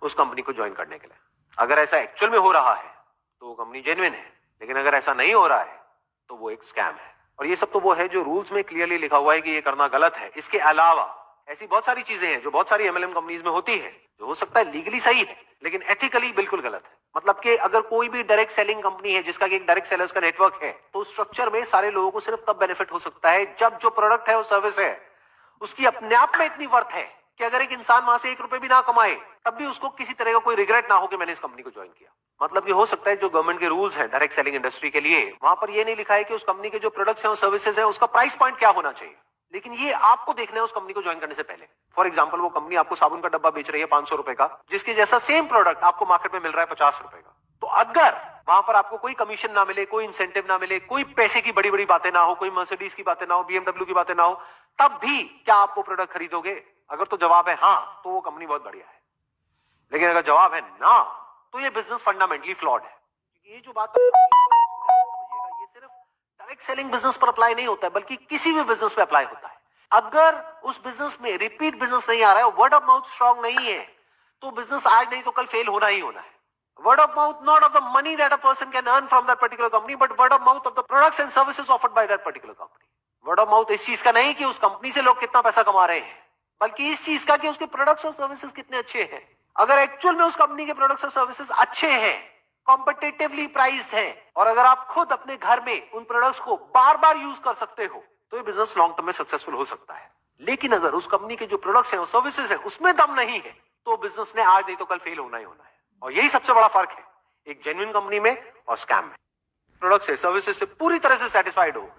उस कंपनी को ज्वाइन करने के लिए। अगर ऐसा एक्चुअल में हो रहा है तो वो कंपनी जेन्युइन है, लेकिन अगर ऐसा नहीं हो रहा है तो वो एक स्कैम है। और ये सब तो वो है जो रूल्स में क्लियरली लिखा हुआ है कि ये करना गलत है। इसके अलावा ऐसी बहुत सारी चीजें हैं जो बहुत सारी एमएलएम कंपनीज में होती है, जो हो सकता है लीगली सही है लेकिन एथिकली बिल्कुल गलत है। मतलब कि अगर कोई भी डायरेक्ट सेलिंग कंपनी है जिसका एक डायरेक्ट सेलर्स का नेटवर्क है, तो स्ट्रक्चर में सारे लोगों को सिर्फ तब बेनिफिट हो सकता है जब जो प्रोडक्ट है वो सर्विस है उसकी अपने आप में इतनी वर्थ है कि अगर एक इंसान वहां से 1 रुपए भी ना कमाए तब भी उसको किसी तरह का कोई रिग्रेट ना हो कि मैंने इस कंपनी को ज्वाइन किया। मतलब कि हो सकता है जो गवर्नमेंट के रूल्स हैं डायरेक्ट सेलिंग इंडस्ट्री के लिए, वहां पर ये नहीं लिखा है कि उस कंपनी के जो प्रोडक्ट्स हैं और सर्विसेज हैं उसका प्राइस पॉइंट क्या होना चाहिए, लेकिन ये आपको देखना है उस कंपनी को ज्वाइन करने से पहले। फॉर एग्जाम्पल, वो कंपनी आपको साबुन का डब्बा बेच रही है 500 रुपए का, जिसके जैसा सेम प्रोडक्ट आपको मार्केट में मिल रहा है 50 रुपए का। तो अगर वहां पर आपको कोई कमीशन ना मिले, कोई इंसेंटिव ना मिले, कोई पैसे की बड़ी बड़ी बातें ना हो, कोई मर्सिडीज की बातें ना हो, बीएमडब्ल्यू की बातें ना हो, तब भी क्या आप वो प्रोडक्ट खरीदोगे? अगर तो जवाब है हाँ, तो वो कंपनी बहुत बढ़िया है। लेकिन अगर जवाब है ना, तो ये बिजनेस फंडामेंटली फ्लॉड है। ये जो बात समझिएगा, ये सिर्फ डायरेक्ट सेलिंग बिजनेस पर अप्लाई नहीं होता है, बल्कि किसी भी बिजनेस पे अप्लाई होता है। अगर उस बिजनेस में रिपीट बिजनेस नहीं आ रहा है, वर्ड ऑफ माउथ स्ट्रांग नहीं है, तो बिजनेस आज नहीं तो कल फेल होना ही होना है। Word of mouth, not of the money that a person can earn from that particular company, but word of mouth of the products and services offered by that particular company. Word of mouth इस चीज का नहीं कि उस company से लोग कितना पैसा कमा रहे हैं, बल्कि इस चीज का कि उसके प्रोडक्ट्स और सर्विसेज कितने अच्छे हैं। अगर एक्चुअल में उस कंपनी के प्रोडक्ट्स और सर्विसेज अच्छे हैं, कॉम्पिटिटिवली प्राइस्ड हैं, और अगर आप खुद अपने घर में उन प्रोडक्ट्स को बार बार यूज कर सकते हो, तो ये बिजनेस लॉन्ग टर्म में सक्सेसफुल हो सकता है। लेकिन अगर उस कंपनी के जो प्रोडक्ट्स हैं और सर्विसेज हैं उसमें दम नहीं है, तो बिजनेस ने आज नहीं तो कल फेल होना ही होना है। और यही सबसे बड़ा फर्क है एक जेन्युइन कंपनी में और स्कैम में। प्रोडक्ट से, सर्विसेज से पूरी तरह से सेटिस्फाइड हो,